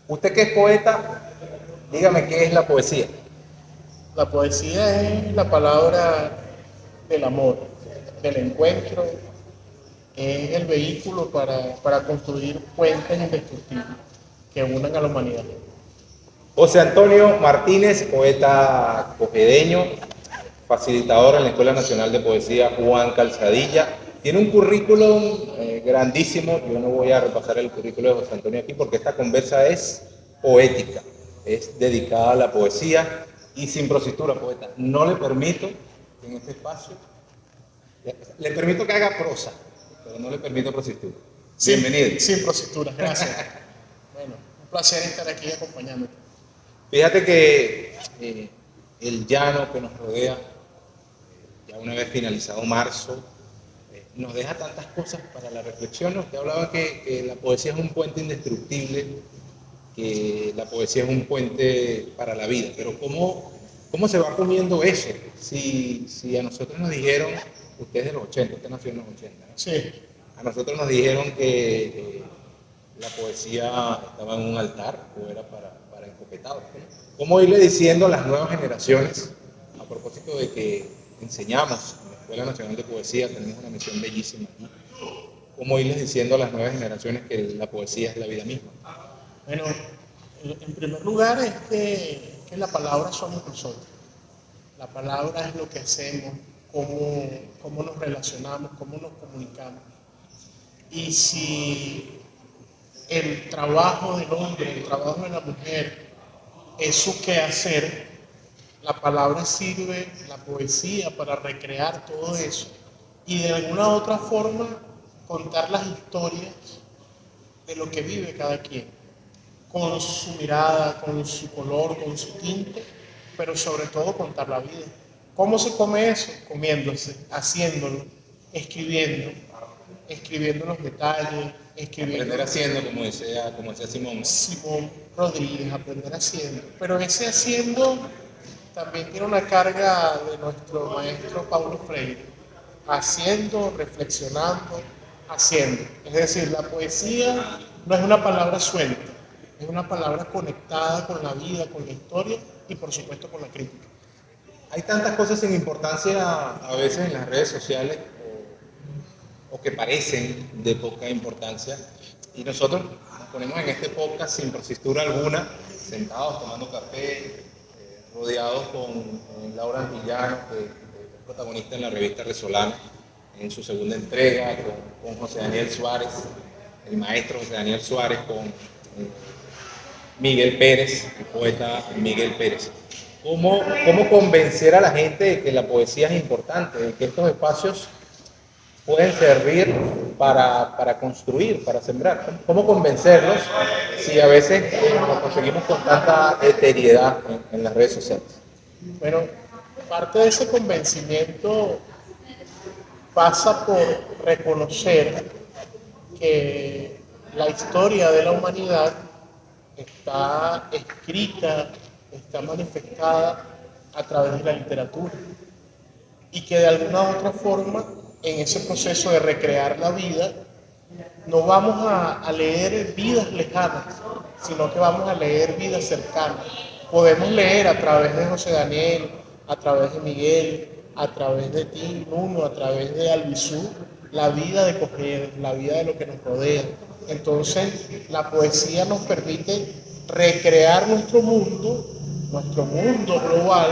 Usted que es poeta, dígame qué es la poesía. La poesía es la palabra del amor, del encuentro, es el vehículo para construir puentes indestructibles que unan a la humanidad. José Antonio Martínez, poeta cojedeño, facilitador en la Escuela Nacional de Poesía Juan Calzadilla. Tiene un currículum grandísimo. Yo no voy a repasar el currículo de José Antonio aquí porque esta conversa es poética, es dedicada a la poesía y sin prositura, poeta. No le permito en este espacio, le permito que haga prosa, pero no le permito prositura. Bienvenido. Sin prostitutas, gracias. Bueno, un placer estar aquí acompañándote. Fíjate que el llano que nos rodea, ya una vez finalizado marzo, nos deja tantas cosas para la reflexión. Usted hablaba que la poesía es un puente indestructible, que la poesía es un puente para la vida, pero ¿cómo se va comiendo eso? Si a nosotros nos dijeron, usted es de los 80, usted nació en los 80, ¿no? Sí. A nosotros nos dijeron que la poesía estaba en un altar o era para encopetados. ¿Cómo irle diciendo a las nuevas generaciones, a propósito de que enseñamos en la Escuela Nacional de Poesía, tenemos una misión bellísima aquí, cómo irles diciendo a las nuevas generaciones que la poesía es la vida misma? Bueno, en primer lugar es que la palabra somos nosotros. La palabra es lo que hacemos, cómo nos relacionamos, cómo nos comunicamos. Y si el trabajo del hombre, el trabajo de la mujer es su quehacer, la palabra sirve, la poesía, para recrear todo eso y de alguna otra forma contar las historias de lo que vive cada quien, con su mirada, con su color, con su tinte, pero sobre todo contar la vida. ¿Cómo se come eso? Comiéndose, haciéndolo, escribiendo, escribiendo los detalles, escribiendo. Aprender haciendo, como decía Simón. Simón Rodríguez, aprender haciendo. Pero ese haciendo también tiene una carga de nuestro maestro Paulo Freire. Haciendo, reflexionando, haciendo. Es decir, la poesía no es una palabra suelta, es una palabra conectada con la vida, con la historia y por supuesto con la crítica. Hay tantas cosas sin importancia a veces en las redes sociales o que parecen de poca importancia y nosotros nos ponemos en este podcast sin prositura alguna, sentados tomando café, rodeados con Laura Antillano, que es protagonista en la revista Resolana, en su segunda entrega, con José Daniel Suárez, el maestro José Daniel Suárez, con Miguel Pérez, el poeta Miguel Pérez. ¿Cómo convencer a la gente de que la poesía es importante, de que estos espacios pueden servir para construir, para sembrar? ¿Cómo convencerlos si a veces lo conseguimos con tanta eteriedad en las redes sociales? Bueno, parte de ese convencimiento pasa por reconocer que la historia de la humanidad está escrita, está manifestada a través de la literatura y que de alguna u otra forma en ese proceso de recrear la vida no vamos a leer vidas lejanas, sino que vamos a leer vidas cercanas. Podemos leer a través de José Daniel, a través de Miguel, a través de ti, Nuno, a través de Albizu, la vida de Coger, la vida de lo que nos rodea. Entonces, la poesía nos permite recrear nuestro mundo global,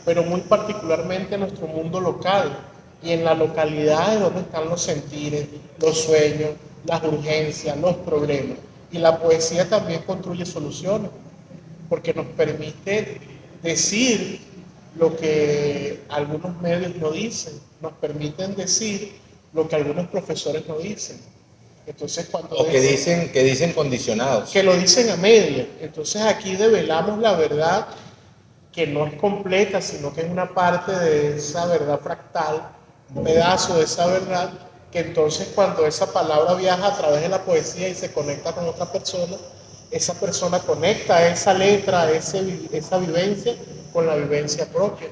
pero muy particularmente nuestro mundo local. Y en la localidad es donde están los sentires, los sueños, las urgencias, los problemas. Y la poesía también construye soluciones, porque nos permite decir lo que algunos medios no dicen, nos permiten decir lo que algunos profesores no dicen. Entonces, cuando o que dicen condicionados. que lo dicen a medias. Entonces aquí develamos la verdad que no es completa, sino que es una parte de esa verdad fractal, un pedazo de esa verdad, que entonces cuando esa palabra viaja a través de la poesía y se conecta con otra persona, esa persona conecta esa letra, esa vivencia con la vivencia propia.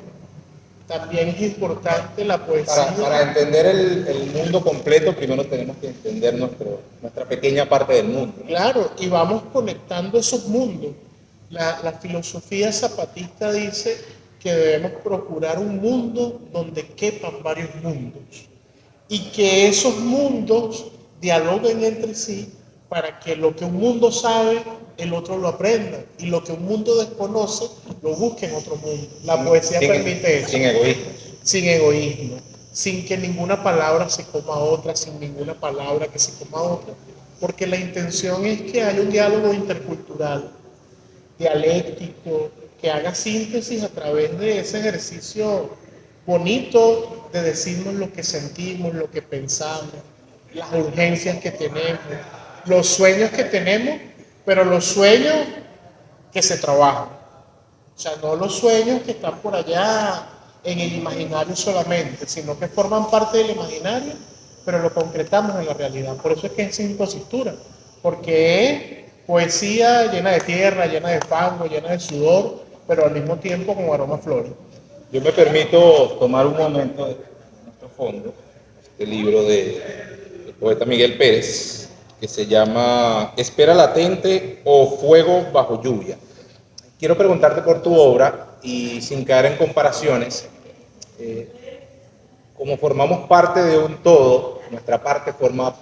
también es importante la poesía. Para entender el mundo completo, primero tenemos que entender nuestra pequeña parte del mundo. Claro, y vamos conectando esos mundos. La filosofía zapatista dice que debemos procurar un mundo donde quepan varios mundos y que esos mundos dialoguen entre sí para que lo que un mundo sabe, el otro lo aprenda, y lo que un mundo desconoce, lo busque en otro mundo. La poesía permite eso. Sin egoísmo. Sin egoísmo, sin que ninguna palabra se coma a otra, sin ninguna palabra que se coma a otra, porque la intención es que haya un diálogo intercultural, dialéctico, que haga síntesis a través de ese ejercicio bonito de decirnos lo que sentimos, lo que pensamos, las urgencias que tenemos, los sueños que tenemos, pero los sueños que se trabajan. O sea, no los sueños que están por allá en el imaginario solamente, sino que forman parte del imaginario, pero lo concretamos en la realidad. Por eso es que es sin cositura, porque es poesía llena de tierra, llena de fango, llena de sudor, pero al mismo tiempo con aroma a flores. Yo me permito tomar un momento de nuestro fondo, este libro del poeta Miguel Pérez, que se llama Espera latente o Fuego bajo lluvia. Quiero preguntarte por tu obra y sin caer en comparaciones, como formamos parte de un todo, nuestra parte forma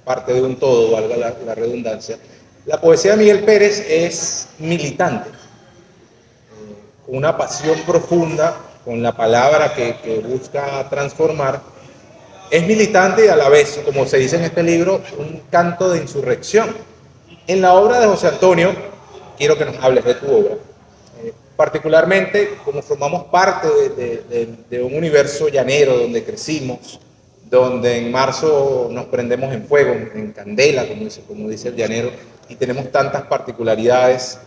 parte de un todo, valga la redundancia, la poesía de Miguel Pérez es militante, con una pasión profunda, con la palabra que busca transformar, es militante y a la vez, como se dice en este libro, un canto de insurrección. En la obra de José Antonio, quiero que nos hables de tu obra. Particularmente, como formamos parte de un universo llanero donde crecimos, donde en marzo nos prendemos en fuego, en candela, como dice el llanero, y tenemos tantas particularidades.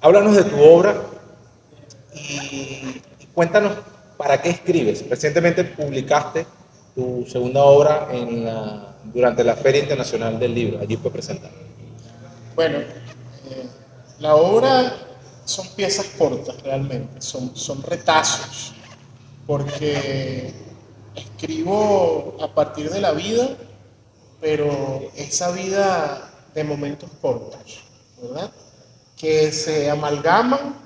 Háblanos de tu obra y cuéntanos para qué escribes. Recientemente publicaste tu segunda obra durante la Feria Internacional del Libro, allí fue presentada. Bueno, la obra son piezas cortas realmente, son retazos, porque escribo a partir de la vida, pero esa vida de momentos cortos, ¿verdad? Que se amalgaman,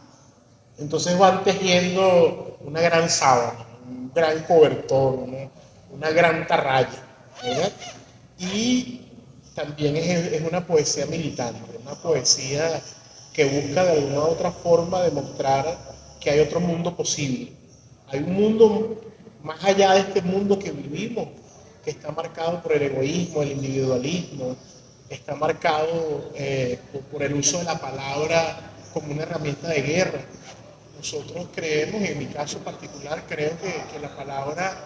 entonces van tejiendo una gran sábana, un gran cobertor, una gran atarraya, ¿verdad? Y también es una poesía militante, una poesía que busca de alguna u otra forma demostrar que hay otro mundo posible. Hay un mundo más allá de este mundo que vivimos, que está marcado por el egoísmo, el individualismo, está marcado por el uso de la palabra como una herramienta de guerra. Nosotros creemos, en mi caso particular, creo que la palabra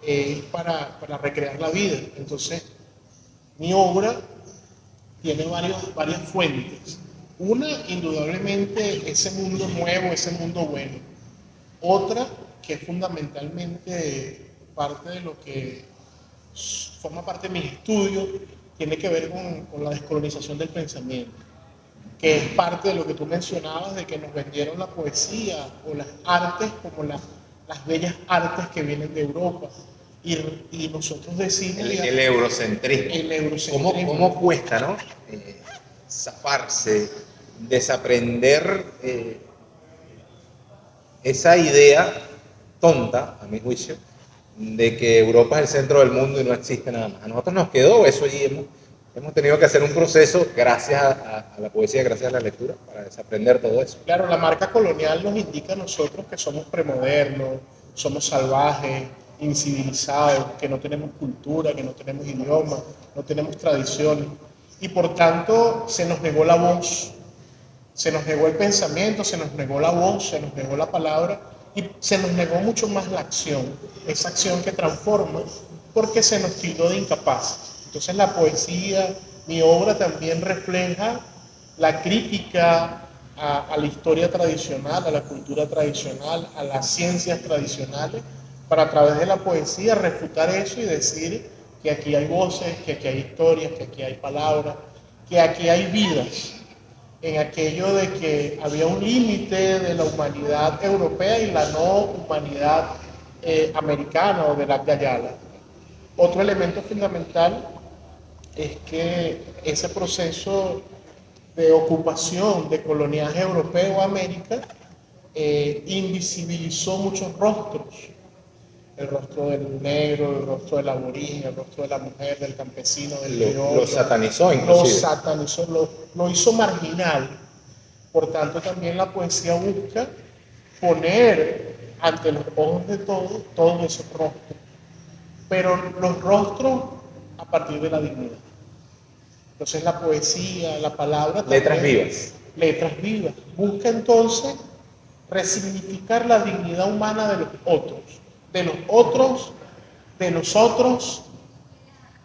es para recrear la vida. Entonces, mi obra tiene varias fuentes. Una, indudablemente, ese mundo nuevo, ese mundo bueno. Otra, que es fundamentalmente parte de lo que forma parte de mis estudios, tiene que ver con la descolonización del pensamiento, que es parte de lo que tú mencionabas, de que nos vendieron la poesía o las artes como las bellas artes que vienen de Europa. Y nosotros decimos... El eurocentrismo. El eurocentrismo. ¿Cómo cuesta, no? Zafarse, desaprender esa idea tonta, a mi juicio, de que Europa es el centro del mundo y no existe nada más. A nosotros nos quedó eso y hemos tenido que hacer un proceso gracias a la poesía, gracias a la lectura, para desaprender todo eso. Claro, la marca colonial nos indica a nosotros que somos premodernos, somos salvajes, incivilizados, que no tenemos cultura, que no tenemos idioma, no tenemos tradiciones, y por tanto se nos negó la voz, se nos negó el pensamiento, se nos negó la voz, se nos negó la palabra, y se nos negó mucho más la acción, esa acción que transforma, porque se nos tildó de incapaces. Entonces la poesía, mi obra también refleja la crítica a la historia tradicional, a la cultura tradicional, a las ciencias tradicionales, para a través de la poesía refutar eso y decir que aquí hay voces, que aquí hay historias, que aquí hay palabras, que aquí hay vidas. en aquello de que había un límite de la humanidad europea y la no humanidad americana o de la Ayala. Otro elemento fundamental es que ese proceso de ocupación, de coloniaje europeo a América, invisibilizó muchos rostros. El rostro del negro, el rostro del aborigen, el rostro de la mujer, del campesino, del criollo. Lo satanizó inclusive. Lo satanizó, lo hizo marginal. Por tanto, también la poesía busca poner ante los ojos de todos esos rostros. Pero los rostros a partir de la dignidad. Entonces la poesía, la palabra... Letras vivas. Letras vivas. Busca entonces resignificar la dignidad humana de los otros, de nosotros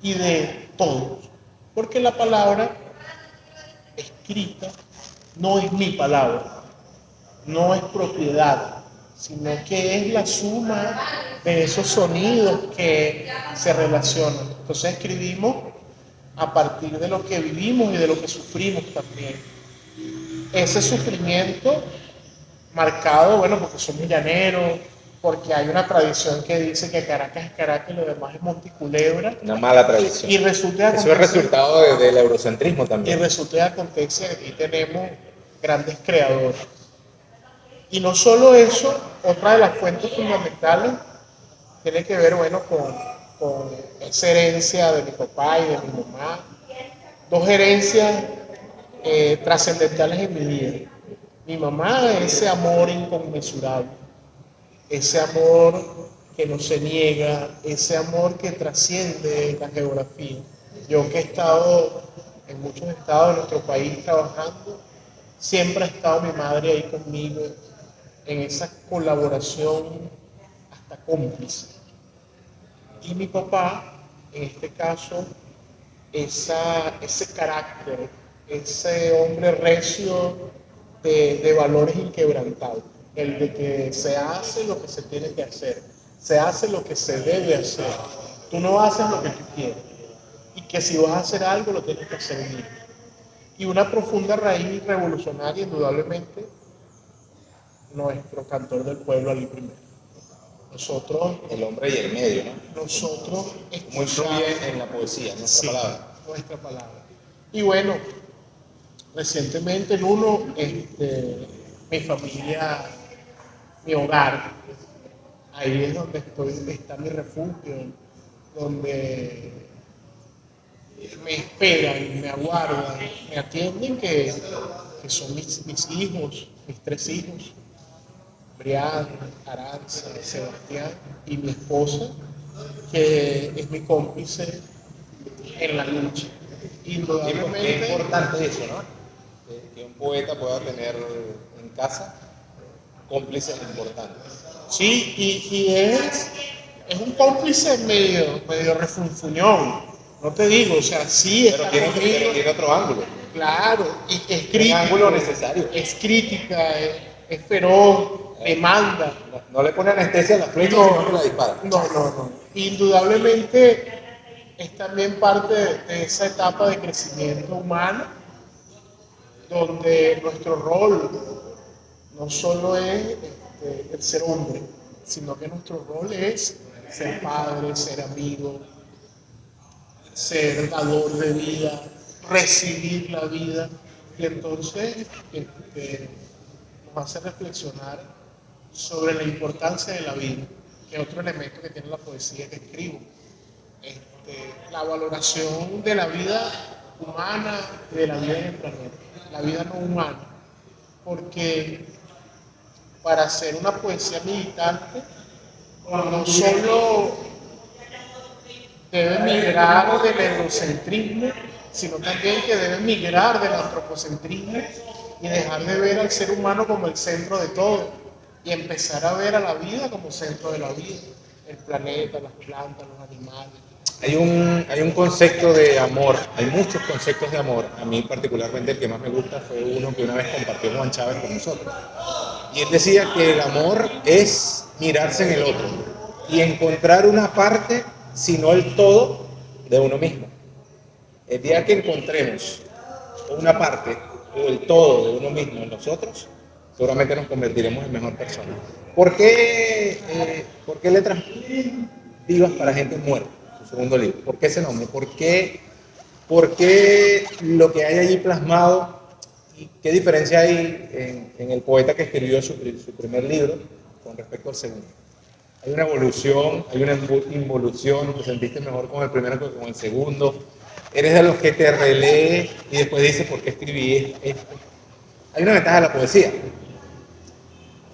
y de todos. Porque la palabra escrita no es mi palabra, no es propiedad, sino que es la suma de esos sonidos que se relacionan. Entonces escribimos a partir de lo que vivimos y de lo que sufrimos también. Ese sufrimiento marcado, bueno, porque somos llaneros, porque hay una tradición que dice que Caracas es Caracas y lo demás es Monticulebra. Una mala tradición. Y resulta eso es resultado del eurocentrismo también. Y resulta que acontece que aquí tenemos grandes creadores. Y no solo eso, otra de las fuentes fundamentales tiene que ver, bueno, con esa herencia de mi papá y de mi mamá. Dos herencias trascendentales en mi vida. Mi mamá, ese amor inconmensurable, ese amor que no se niega, ese amor que trasciende la geografía. Yo que he estado en muchos estados de nuestro país trabajando, siempre ha estado mi madre ahí conmigo en esa colaboración hasta cómplice. Y mi papá, en este caso, ese carácter, ese hombre recio de valores inquebrantables, el de que se hace lo que se tiene que hacer, se hace lo que se debe hacer, tú no haces lo que tú quieres, y que si vas a hacer algo lo tienes que hacer bien. Y una profunda raíz revolucionaria, indudablemente, nuestro cantor del pueblo, Ali Primero. Nosotros, el hombre y el medio, ¿no? Nosotros muy influye en la poesía, nuestra palabra. Nuestra palabra. Y bueno, recientemente en uno, mi familia, mi hogar, ahí es donde está mi refugio, donde me esperan, me aguardan, me atienden, que son mis hijos, mis 3 hijos, Brian, Aranza, Sebastián y mi esposa, que es mi cómplice en la lucha. Indudablemente es importante eso, ¿no? Que un poeta pueda tener en casa cómplices importantes. Sí, y es un cómplice medio refunfuñón, no te digo, o sea, sí pero tiene otro ángulo. Claro, y es crítico. Un ángulo necesario. Es crítica, es feroz, demanda. No le pone anestesia a la flecha, sino que la dispara. No. Indudablemente es también parte de esa etapa de crecimiento humano, donde nuestro rol no solo es el ser hombre, sino que nuestro rol es ser padre, ser amigo, ser dador de vida, recibir la vida. Y entonces nos hace reflexionar sobre la importancia de la vida, que es otro elemento que tiene la poesía que escribo. La valoración de la vida humana y de la vida en el planeta, la vida no humana, porque para hacer una poesía militante no solo debe migrar del eurocentrismo, sino también que debe migrar del antropocentrismo y dejar de ver al ser humano como el centro de todo y empezar a ver a la vida como centro de la vida, el planeta, las plantas, los animales. Hay un concepto de amor, hay muchos conceptos de amor. A mí particularmente el que más me gusta fue uno que una vez compartió Juan Chávez con nosotros. Y él decía que el amor es mirarse en el otro y encontrar una parte, sino el todo, de uno mismo. El día que encontremos una parte o el todo de uno mismo en nosotros, seguramente nos convertiremos en mejor persona. ¿Por qué letras vivas para gente muerta? Su segundo libro. ¿Por qué ese nombre? ¿Por qué lo que hay allí plasmado y qué diferencia hay en el poeta que escribió su primer libro con respecto al segundo? Hay una evolución, hay una involución, te sentiste mejor con el primero que con el segundo. Eres de los que te relee y después dices por qué escribí esto. Hay una ventaja de la poesía.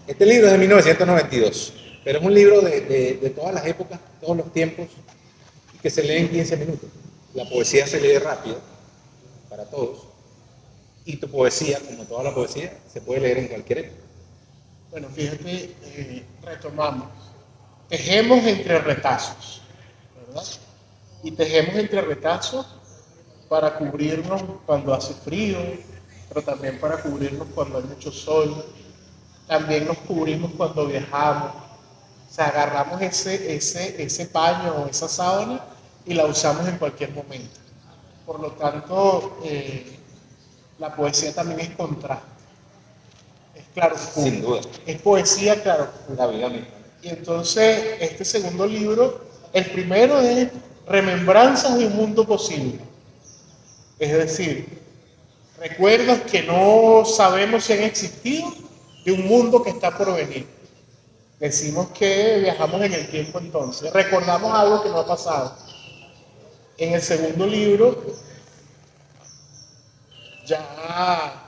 Este libro es de 1992, pero es un libro de todas las épocas, todos los tiempos, y que se lee en 15 minutos. La poesía se lee rápido, para todos, y tu poesía, como toda la poesía, se puede leer en cualquier época. Bueno, fíjate, retomamos. Tejemos entre retazos, ¿verdad? Y tejemos entre retazos para cubrirnos cuando hace frío, pero también para cubrirnos cuando hay mucho sol. También nos cubrimos cuando viajamos. O sea, agarramos ese paño o esa sábana y la usamos en cualquier momento. Por lo tanto, la poesía también es contraste. Es claro oscuro. Sin duda. Es poesía claro oscuro. La vida misma. Y entonces, este segundo libro, el primero es Remembranzas de un mundo posible. Es decir, recuerdos que no sabemos si han existido de un mundo que está por venir. Decimos que viajamos en el tiempo entonces, recordamos algo que no ha pasado. En el segundo libro, ya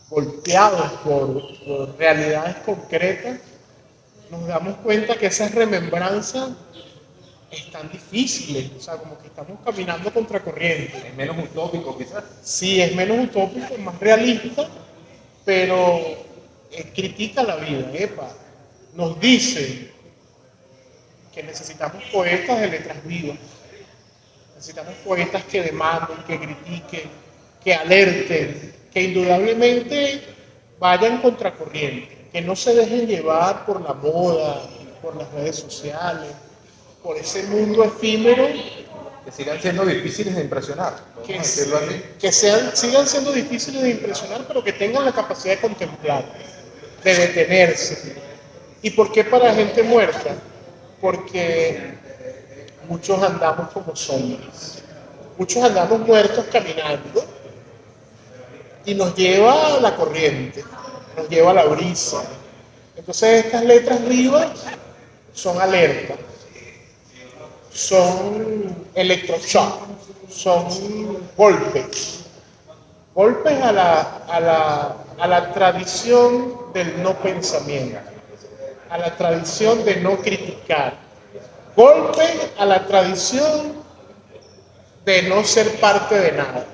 golpeados por realidades concretas, nos damos cuenta que esas remembranzas están difíciles, o sea, como que estamos caminando contracorriente. Es menos utópico quizás. Sí, es menos utópico, más realista, pero critica la vida, nos dice que necesitamos poetas de letras vivas, necesitamos poetas que demanden, que critiquen, que alerten, que indudablemente vayan contracorriente, que no se dejen llevar por la moda, por las redes sociales, por ese mundo efímero. Que sigan siendo difíciles de impresionar, Que, vamos a decirlo así. que sigan siendo difíciles de impresionar, pero que tengan la capacidad de contemplar, de detenerse. ¿Y por qué para gente muerta? Porque muchos andamos como sombras, muchos andamos muertos caminando y nos lleva la corriente, nos lleva la brisa. Entonces estas letras vivas son alertas, son electroshock, son golpes a la tradición del no pensamiento, a la tradición de no criticar, golpe a la tradición de no ser parte de nada,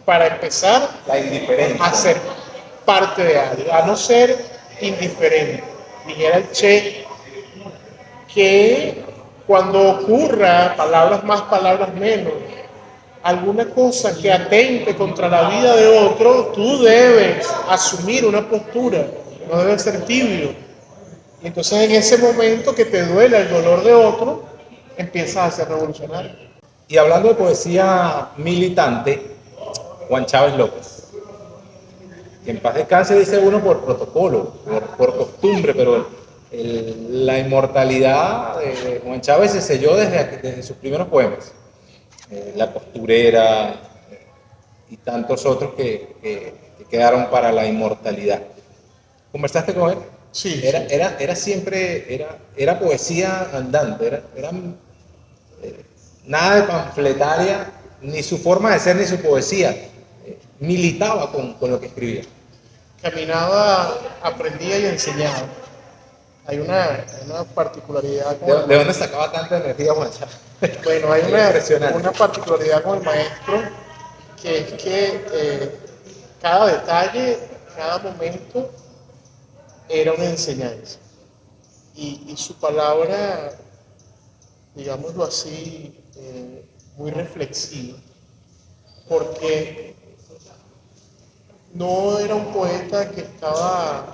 para empezar La indiferencia. a ser parte de algo, a no ser indiferente. Dijera el Che que cuando ocurra, palabras más, palabras menos, alguna cosa que atente contra la vida de otro, tú debes asumir una postura, no debes ser tibio. Y entonces en ese momento que te duele el dolor de otro, empiezas a ser revolucionario. Y hablando de poesía militante, Juan Chávez López. Que en paz descanse, dice uno por protocolo, por costumbre, pero la inmortalidad de Juan Chávez se selló desde sus primeros poemas. La Costurera y tantos otros que quedaron para la inmortalidad. ¿Conversaste con él? Sí. Era siempre, era poesía andante, nada de panfletaria, ni su forma de ser ni su poesía. Militaba con lo que escribía. Caminaba, aprendía y enseñaba. Hay una particularidad con ¿De dónde sacaba tanta energía Juan Chávez? Bueno, hay Impresionante. una particularidad con el maestro, que es que cada detalle, cada momento era una enseñanza. Y su palabra, digámoslo así, muy reflexiva, porque no era un poeta que estaba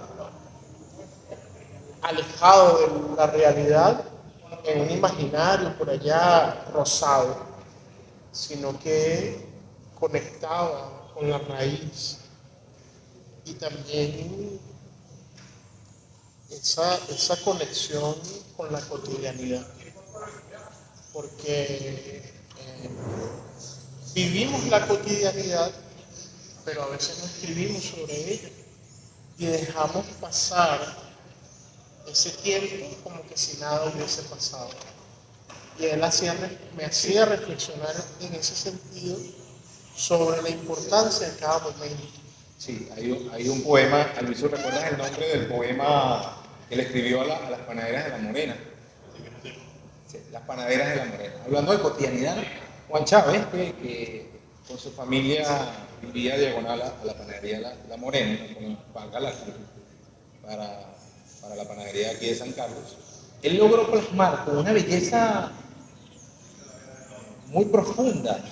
alejado de la realidad en un imaginario por allá rosado, sino que conectaba con la raíz y también esa conexión con la cotidianidad, porque vivimos la cotidianidad, pero a veces no escribimos sobre ella y dejamos pasar ese tiempo como que si nada hubiese pasado. Y él me hacía reflexionar en ese sentido sobre la importancia de cada momento. Sí, hay un poema, Alviso, ¿recuerdas el nombre del poema que le escribió a las panaderas de La Morena? Sí, las panaderas de La Morena. Hablando de cotidianidad, Juan Chávez, que con su familia vivía diagonal a la panadería La Morena, con Pan Galáctico, para la panadería aquí de San Carlos, él logró plasmar con una belleza muy profunda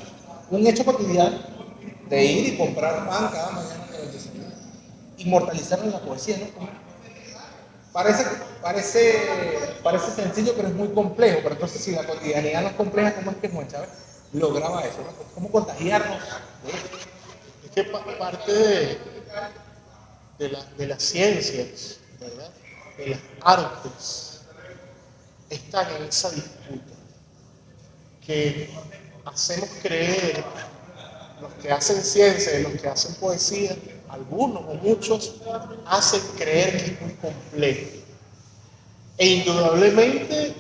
un hecho cotidiano de ir y comprar pan cada mañana en el desayuno, inmortalizarlo en la poesía, ¿no? Parece sencillo, pero es muy complejo. Pero entonces, si la cotidianidad no es compleja, ¿cómo es que Juan Chávez lograba eso? ¿No? ¿Cómo contagiarnos de eso? Es que parte de las ciencias, ¿verdad? De las artes, están en esa disputa que hacemos creer, los que hacen ciencia y los que hacen poesía, algunos o muchos, hacen creer que es muy complejo. E indudablemente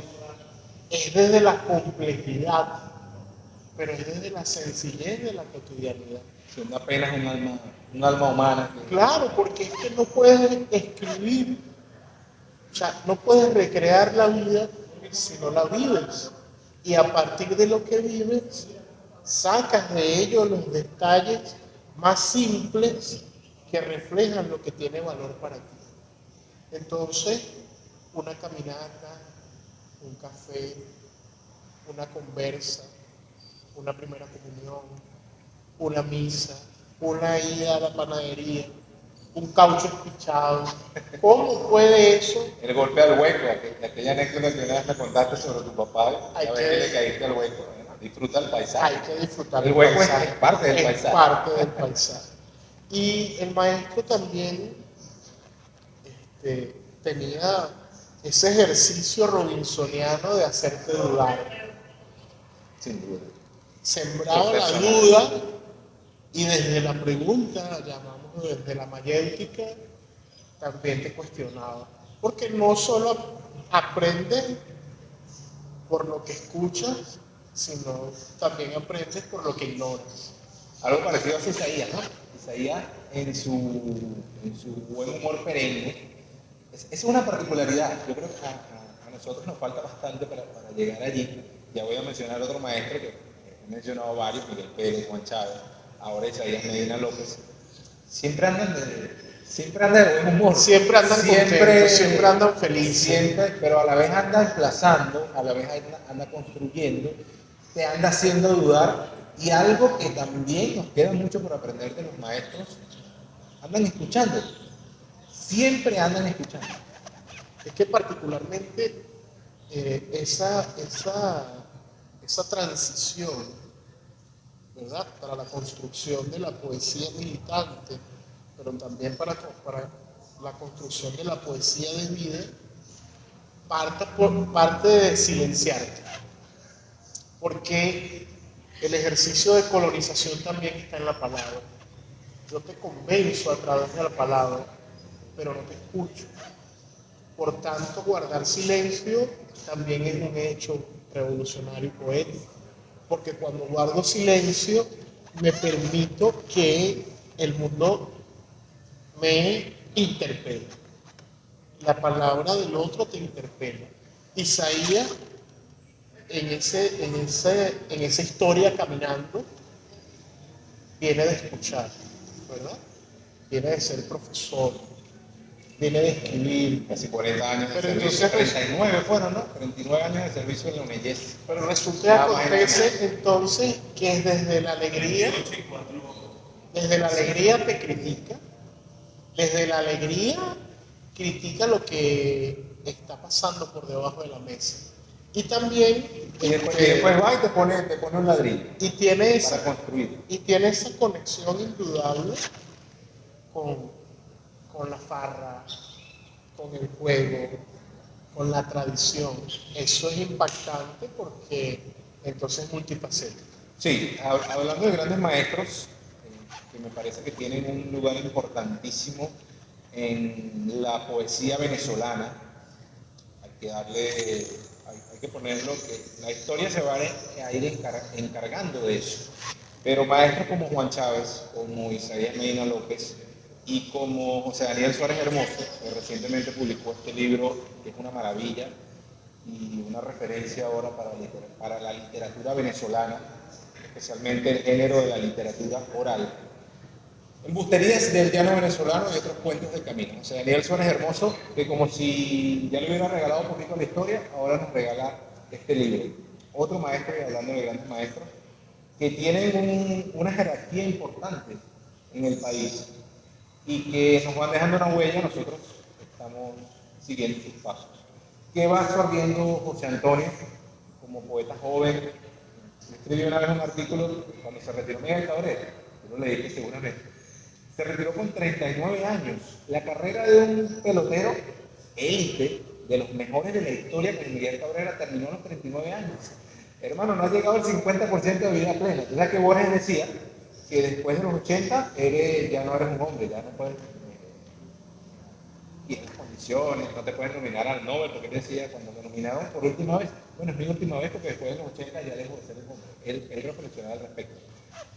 es desde la complejidad, pero es desde la sencillez de la cotidianidad. Siendo apenas un alma humana. Claro, porque es que no puedes escribir, o sea, no puedes recrear la vida si no la vives. Y a partir de lo que vives, sacas de ello los detalles más simples que reflejan lo que tiene valor para ti. Entonces, una caminata, un café, una conversa, una primera comunión, una misa, una ida a la panadería, un caucho espichado. ¿Cómo puede eso? El golpe al hueco, aquella anécdota que una vez me contaste sobre tu papá, la vez que le caíste al hueco. Disfruta el paisaje. Hay que disfrutar el hueco paisaje. Es parte del paisaje. Es parte del paisaje. Y el maestro también tenía ese ejercicio robinsoniano de hacerte dudar. Sin duda. Sembraba la duda y desde la pregunta, llamamos desde la mayéutica, también te cuestionaba. Porque no solo aprendes por lo que escuchas, sino también aprendes por lo que ignoras. Algo parecido a Isaías, ¿no? Isaías en su buen humor perenne. Es una particularidad. Yo creo que a nosotros nos falta bastante para llegar allí. Ya voy a mencionar otro maestro que he mencionado varios, Miguel Pérez, Juan Chávez, ahora Isaías Medina López. Siempre andan de buen humor. Siempre andan contentos, siempre andan felices. Siempre, pero a la vez anda emplazando, a la vez anda construyendo, te anda haciendo dudar. Y algo que también nos queda mucho por aprender de los maestros, andan escuchando. Siempre andan escuchando. Es que particularmente esa transición, ¿verdad? Para la construcción de la poesía militante, pero también para la construcción de la poesía de vida, parte de silenciarte. Porque el ejercicio de colonización también está en la palabra. Yo te convenzo a través de la palabra, pero no te escucho. Por tanto, guardar silencio también es un hecho revolucionario y poético. Porque cuando guardo silencio, me permito que el mundo me interpele. La palabra del otro te interpela. Isaías, en esa historia caminando, viene de escuchar, ¿verdad? Viene de ser profesor, viene de escribir. Casi 40 años de pero servicio, entonces, 39 fueron, ¿no? 39 años de servicio en la UNEYES. Pero resulta que acontece entonces que desde la alegría te critica, desde la alegría critica lo que está pasando por debajo de la mesa. Y también y después va y te pone un ladrillo para construir. Y tiene esa conexión indudable con con la farra, con el juego, con la tradición. Eso es impactante porque entonces es multifacético. Sí, hablando de grandes maestros, que me parece que tienen un lugar importantísimo en la poesía venezolana, hay que ponerlo que la historia se va a ir encargando de eso. Pero maestros como Juan Chávez, como Isaías Medina López y como José Daniel Suárez Hermoso, que recientemente publicó este libro que es una maravilla y una referencia ahora para la literatura venezolana, especialmente el género de la literatura oral. Embusterías del llano venezolano y otros cuentos del camino. O sea, Daniel Suárez Hermoso, que como si ya le hubiera regalado un poquito la historia, ahora nos regala este libro. Otro maestro, y hablando de grandes maestros, que tienen una jerarquía importante en el país y que nos van dejando una huella, nosotros estamos siguiendo sus pasos. ¿Qué va absorbiendo José Antonio como poeta joven? Escribió una vez un artículo cuando se retiró Miguel Cabrera, yo lo leí seguramente. Se retiró con 39 años. La carrera de un pelotero élite, de los mejores de la historia, como Miguel Cabrera, terminó a los 39 años. Hermano, no ha llegado al 50% de vida plena. Es la que Borges decía que después de los 80 ya no eres un hombre, ya no puedes tienes condiciones, no te puedes nominar al Nobel, porque él decía, cuando me nominaron por última vez, bueno, es mi última vez porque después de los 80 ya dejo de ser el hombre. Él reflexionaba al respecto.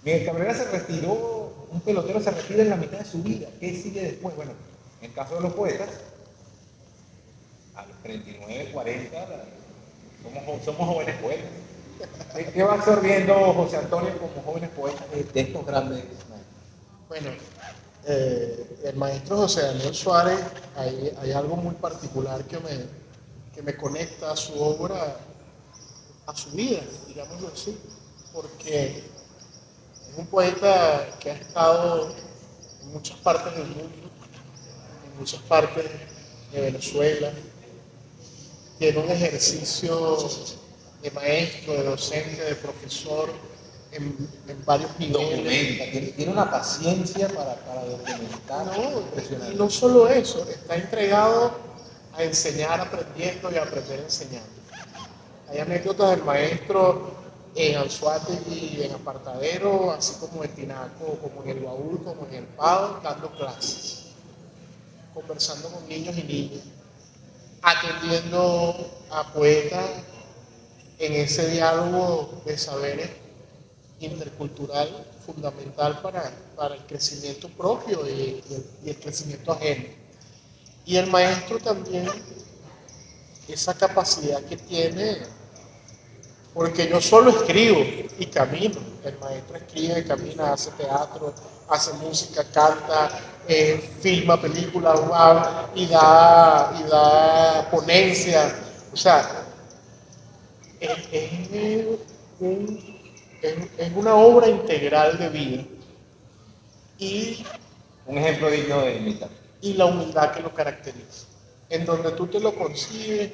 Miguel Cabrera se retiró, un pelotero se retira en la mitad de su vida. ¿Qué sigue después? Bueno, en el caso de los poetas, a los 39, 40, somos jóvenes poetas. ¿Qué va absorbiendo José Antonio como jóvenes poetas de estos grandes maestros? Bueno, el maestro José Daniel Suárez, hay algo muy particular que me conecta a su obra, a su vida, digámoslo así, porque es un poeta que ha estado en muchas partes del mundo, en muchas partes de Venezuela, tiene un ejercicio de maestro, de docente, de profesor en varios niveles. Tiene una paciencia para documentar. No, impresionante. y no solo eso, está entregado a enseñar aprendiendo y a aprender enseñando. Hay anécdotas del maestro en Anzoátegui, en Apartadero, así como en Tinaco, como en el Baúl, como en el Pado, dando clases, conversando con niños y niñas, atendiendo a poetas en ese diálogo de saberes intercultural fundamental para el crecimiento propio y el crecimiento ajeno. Y el maestro también, esa capacidad que tiene, porque yo solo escribo y camino, el maestro escribe, camina, hace teatro, hace música, canta, filma películas y da ponencias, o sea, es una obra integral de vida y un ejemplo digno de imitar. Y la humildad que lo caracteriza. En donde tú te lo concibes,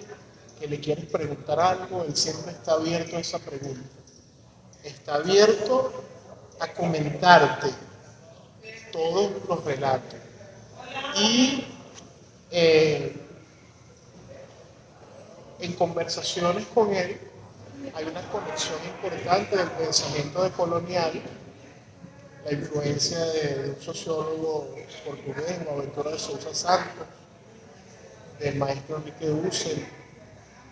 que le quieres preguntar algo, él siempre está abierto a esa pregunta. Está abierto a comentarte todos los relatos. Y en conversaciones con él hay una conexión importante del pensamiento decolonial, la influencia de un sociólogo portugués, Boaventura de Sousa Santos, del maestro Enrique Dussel,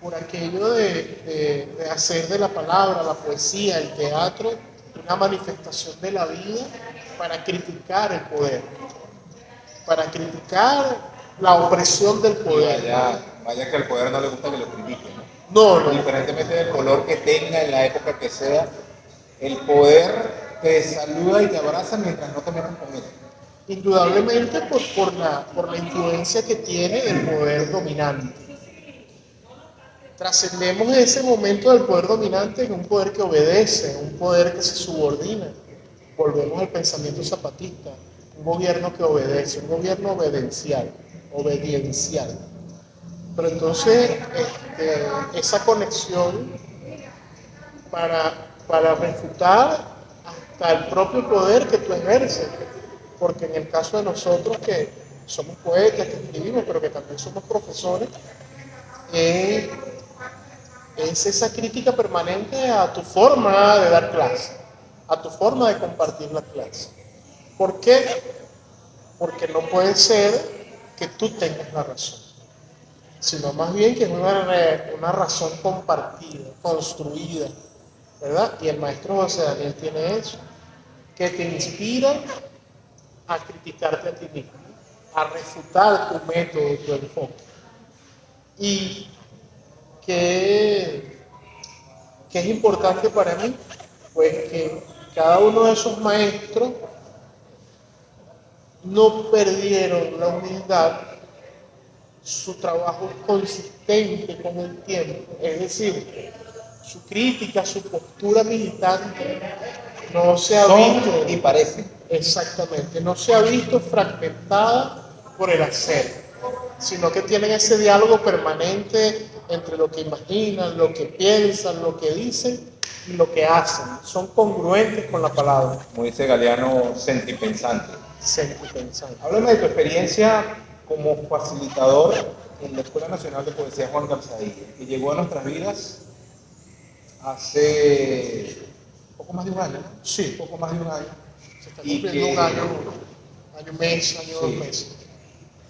por aquello de hacer de la palabra, la poesía, el teatro, una manifestación de la vida para criticar el poder, para criticar la opresión del poder. Vaya que al poder no le gusta que lo critiquen, ¿no? No. Independientemente del color que tenga, en la época que sea, el poder te saluda y te abraza mientras no te metan con él. Indudablemente por la influencia que tiene el poder dominante. Trascendemos ese momento del poder dominante en un poder que obedece, un poder que se subordina. Volvemos al pensamiento zapatista, un gobierno que obedece, un gobierno obediencial. Pero entonces esa conexión para refutar hasta el propio poder que tú ejerces, porque en el caso de nosotros que somos poetas, que escribimos, pero que también somos profesores, es esa crítica permanente a tu forma de dar clase, a tu forma de compartir la clase. ¿Por qué? Porque no puede ser que tú tengas la razón, sino más bien que es una razón compartida, construida, ¿verdad? Y el maestro José Daniel tiene eso, que te inspira a criticarte a ti mismo, a refutar tu método, tu enfoque. Y que es importante para mí, pues que cada uno de esos maestros no perdieron la humildad, su trabajo consistente con el tiempo, es decir, su crítica, su postura militante no se ha visto, y parecen. exactamente, no se ha visto fragmentada por el hacer, sino que tienen ese diálogo permanente entre lo que imaginan, lo que piensan, lo que dicen y lo que hacen. Son congruentes con la palabra. Como dice Galeano, sentipensante. Sentipensante. Háblame de tu experiencia como facilitador en la Escuela Nacional de Poesía Juan Calzadilla, que llegó a nuestras vidas hace poco más de un año, ¿no? Sí. Poco más de un año. Se está Y cumpliendo que, un año, mes, año, sí, 2 meses.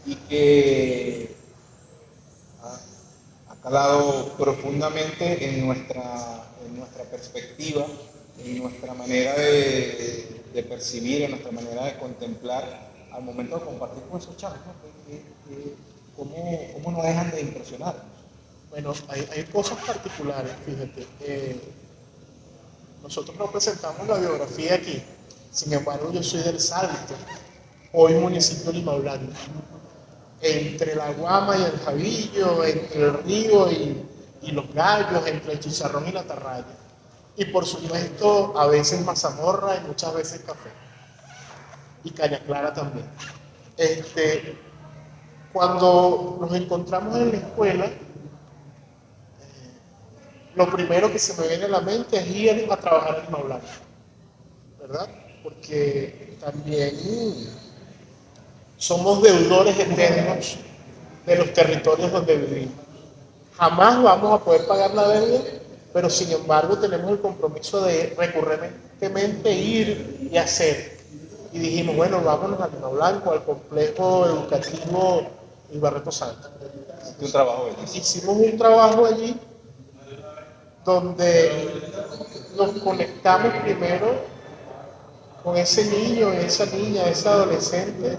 y que ha calado profundamente en nuestra perspectiva, en nuestra manera de percibir, en nuestra manera de contemplar al momento de compartir con esos chavos, ¿no? ¿Cómo no dejan de impresionarnos? Bueno, hay cosas particulares, fíjate. Nosotros no presentamos la biografía aquí, sin embargo yo soy del Salto, hoy municipio de Lima Blanca. Entre la Guama y el Jabillo, entre el río y los gallos, entre el chicharrón y la atarraya. Y por supuesto, a veces mazamorra y muchas veces café. Y caña clara también. Cuando nos encontramos en la escuela, lo primero que se me viene a la mente es ir a trabajar en Lima Blanca, ¿verdad? Porque también somos deudores eternos de los territorios donde vivimos. Jamás vamos a poder pagar la deuda, pero sin embargo tenemos el compromiso de recurrentemente ir y hacer. Y dijimos, bueno, vámonos a Lima Blanco, al complejo educativo Ibarreto Santo. Un trabajo bellísimo. Hicimos un trabajo allí donde nos conectamos primero con ese niño, esa niña, ese adolescente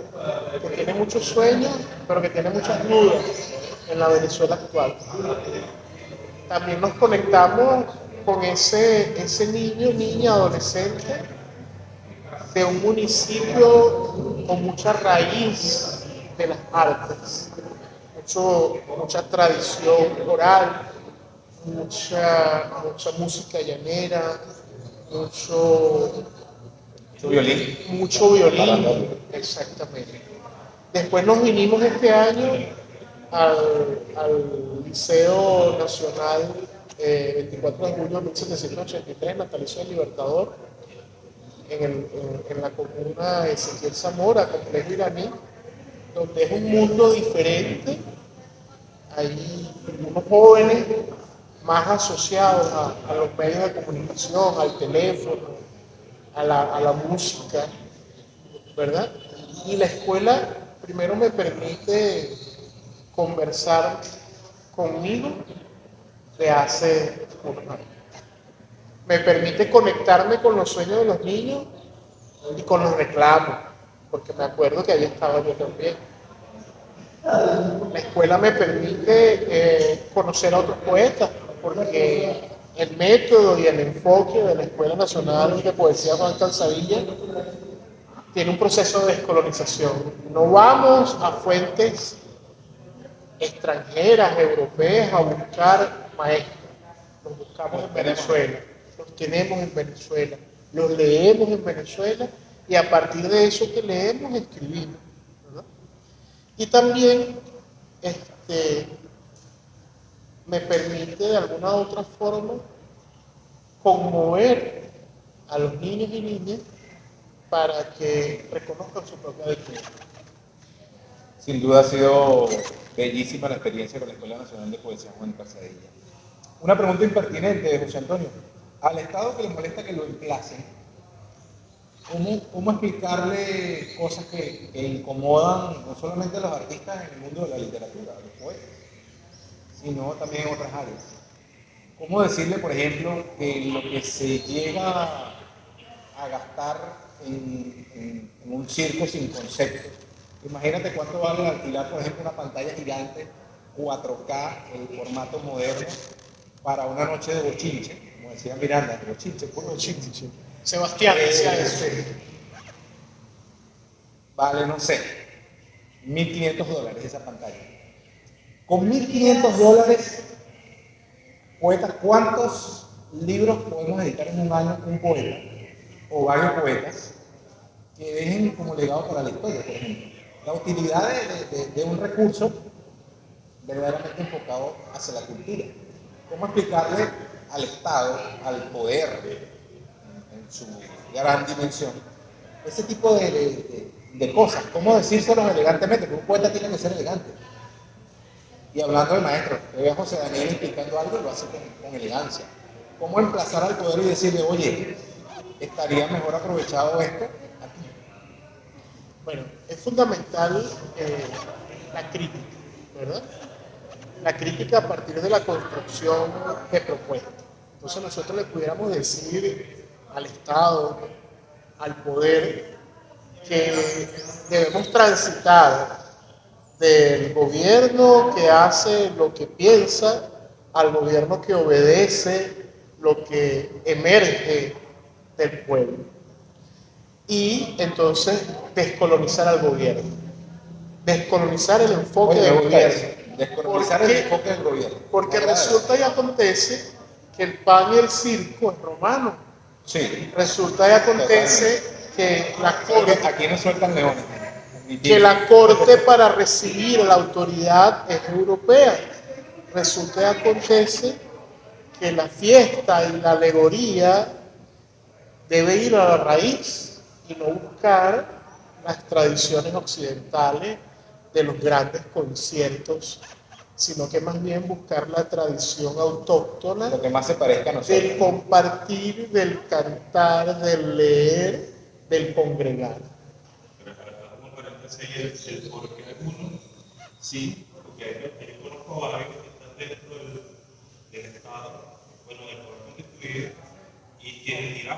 que tiene muchos sueños, pero que tiene muchas dudas en la Venezuela actual. También nos conectamos con ese niño, niña, adolescente de un municipio con mucha raíz de las artes, mucha tradición oral, mucha música llanera, mucho violín, exactamente. Después nos vinimos este año al Liceo Nacional 24 de julio de 1783, natalicio del Libertador, en la comuna de Ezequiel Zamora, complejo iraní, donde es un mundo diferente. Hay unos jóvenes más asociados a los medios de comunicación, al teléfono, a la música, ¿verdad? Y la escuela primero me permite conversar conmigo de hace unos años. Me permite conectarme con los sueños de los niños y con los reclamos, porque me acuerdo que ahí estaba yo también. La escuela me permite conocer a otros poetas, porque el método y el enfoque de la Escuela Nacional de Poesía Juan Calzadilla tiene un proceso de descolonización. No vamos a fuentes extranjeras, europeas, a buscar maestros. Los buscamos en Venezuela, los tenemos en Venezuela, los leemos en Venezuela y a partir de eso que leemos escribimos, ¿verdad? Y también me permite de alguna u otra forma conmover a los niños y niñas para que reconozcan su propia dignidad. Sin duda ha sido bellísima la experiencia con la Escuela Nacional de Poesía Juan Calzadilla. Una pregunta impertinente, José Antonio. Al Estado que le molesta que lo emplacen, ¿cómo explicarle cosas que incomodan no solamente a los artistas en el mundo de la literatura, a los poetas, sino también en otras áreas? ¿Cómo decirle, por ejemplo, que lo que se llega a gastar en un circo sin concepto? Imagínate cuánto vale alquilar, por ejemplo, una pantalla gigante 4K, el formato moderno, para una noche de bochinche, como decía Miranda, bochinche, puro bochinche. Sebastián decía eso. Vale, no sé, $1.500 esa pantalla. Con $1.500, poetas, ¿cuántos libros podemos editar en un año un poeta o varios poetas que dejen como legado para la historia, por ejemplo? La utilidad de un recurso verdaderamente enfocado hacia la cultura. ¿Cómo explicarle al Estado, al poder, en su gran dimensión, ese tipo de cosas? ¿Cómo decírselos elegantemente? Porque un poeta tiene que ser elegante. Y hablando del maestro, le veo a José Daniel explicando algo y lo hace con elegancia. ¿Cómo emplazar al poder y decirle, oye, estaría mejor aprovechado esto aquí? Bueno, es fundamental la crítica, ¿verdad? La crítica a partir de la construcción de propuestas. Entonces nosotros le pudiéramos decir al Estado, al poder, que debemos transitar del gobierno que hace lo que piensa al gobierno que obedece lo que emerge del pueblo. Y entonces descolonizar al gobierno, descolonizar el enfoque del gobierno. Descolonizar el enfoque del gobierno. Porque resulta y acontece que el pan y el circo es romano. Sí. Resulta y acontece que la corte, aquí no sueltan leones. que la corte para recibir la autoridad es europea. Resulta y acontece que la fiesta y la alegoría debe ir a la raíz y no buscar las tradiciones occidentales de los grandes conciertos, sino que más bien buscar la tradición autóctona, lo que más se parezca a nosotros, del compartir, del cantar, del leer, del congregar. Pero para como paréntesis el por qué algunos sí, porque yo conozco a varios que están dentro del Estado, bueno, del poder constituido, y quieren ir a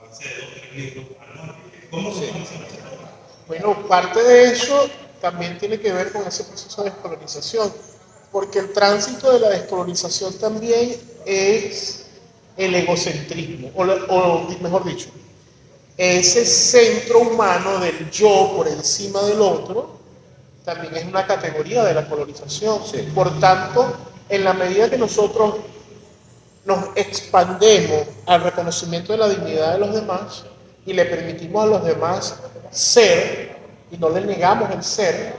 base de 2 o 3 libros anuales. ¿Cómo se funciona eso? Bueno, parte de eso también tiene que ver con ese proceso de descolonización, porque el tránsito de la descolonización también es el egocentrismo, o mejor dicho, ese centro humano del yo por encima del otro, también es una categoría de la colonización. Sí. Por tanto, en la medida que nosotros nos expandemos al reconocimiento de la dignidad de los demás y le permitimos a los demás ser y no le negamos el ser,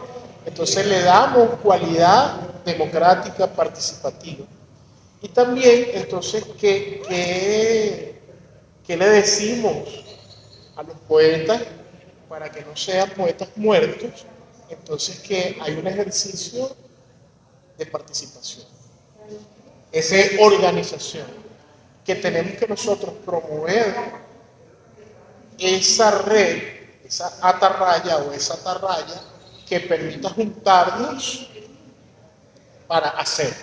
entonces le damos cualidad democrática, participativa. Y también, entonces, ¿qué le decimos a los poetas para que no sean poetas muertos? Entonces, que hay un ejercicio de participación, de organización, que tenemos que nosotros promover esa red, esa atarraya o esa atarraya que permita juntarnos para hacer.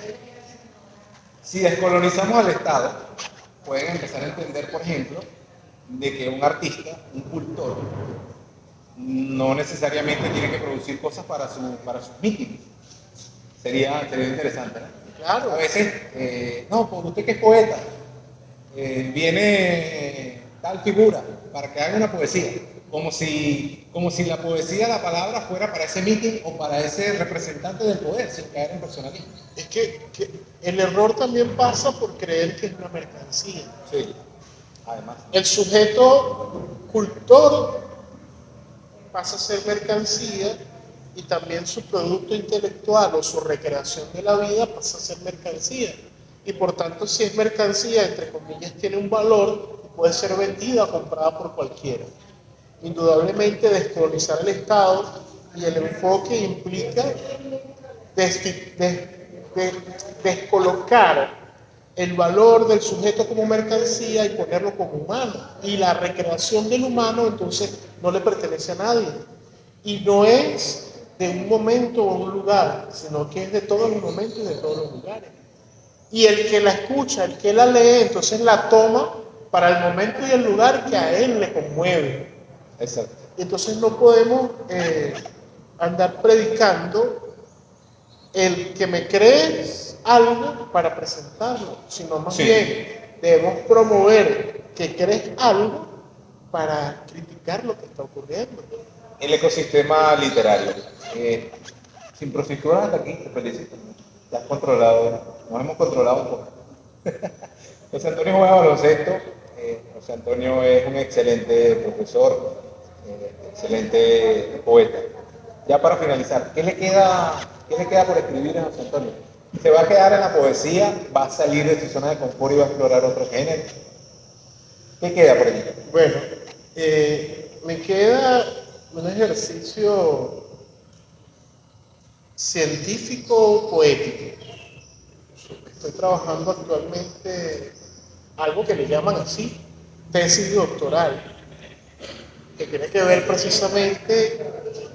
Si descolonizamos al Estado, pueden empezar a entender, por ejemplo, de que un artista, un cultor, no necesariamente tiene que producir cosas para sus mítines. Sería interesante, ¿no? Claro. A veces, no, porque usted que es poeta, viene tal figura para que haga una poesía, como si la poesía, la palabra fuera para ese mitin o para ese representante del poder, sin caer en personalismo. Es que el error también pasa por creer que es una mercancía. Sí, además. El sujeto cultor pasa a ser mercancía y también su producto intelectual o su recreación de la vida pasa a ser mercancía. Y por tanto, si es mercancía, entre comillas, tiene un valor y puede ser vendida o comprada por cualquiera. Indudablemente, descolonizar el Estado Y el enfoque implica descolocar el valor del sujeto como mercancía y ponerlo como humano. Y la recreación del humano entonces no le pertenece a nadie. Y no es de un momento o un lugar, sino que es de todos los momentos y de todos los lugares. Y el que la escucha, el que la lee, entonces la toma para el momento y el lugar que a él le conmueve. Exacto. Y entonces no podemos andar predicando el que me crees algo para presentarlo, sino más bien debemos promover que crees algo para criticar lo que está ocurriendo. El ecosistema literario. Sin prostitutas hasta aquí, te felicito. Ya has controlado, nos hemos controlado un poco. José Antonio juega baloncesto. José Antonio es un excelente profesor, excelente poeta. Ya para finalizar, ¿qué le queda por escribir a José Antonio? ¿Se va a quedar en la poesía? ¿Va a salir de su zona de confort y va a explorar otro género? ¿Qué queda por allí? Bueno, me queda un ejercicio científico poético. Estoy trabajando actualmente algo que le llaman así, tesis doctoral, que tiene que ver precisamente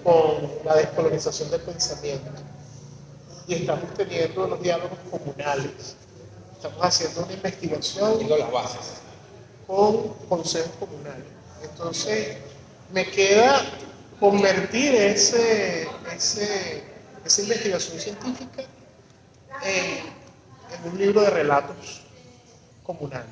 con la descolonización del pensamiento. Y estamos teniendo los diálogos comunales. Estamos haciendo una investigación Tengo las bases. con consejos comunales. Entonces, me queda convertir esa investigación científica en un libro de relatos comunales.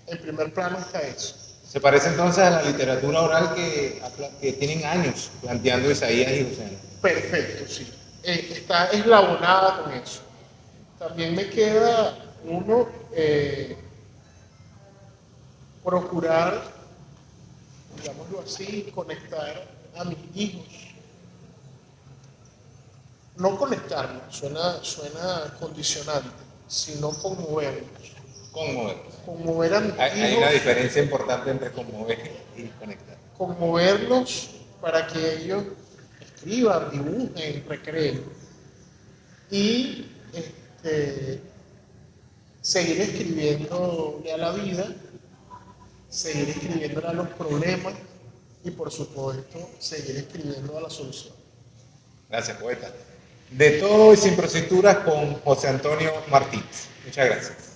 En primer plano está eso. Se parece entonces a la literatura oral que tienen años planteando Isaías y José. Perfecto, sí. Está eslabonada con eso. También me queda uno procurar, digámoslo así, conectar a mis hijos. No conectarlos, suena condicionante, sino conmoverlos. Conmover a mis Hay hijos, una diferencia importante entre conmover y conectar. conmoverlos para que ellos escriban, dibujen, recreen. Y seguir escribiéndole a la vida, seguir escribiéndole a los problemas y por supuesto seguir escribiendo a la solución. Gracias, poeta. De todo y sin prostitutas con José Antonio Martínez. Muchas gracias.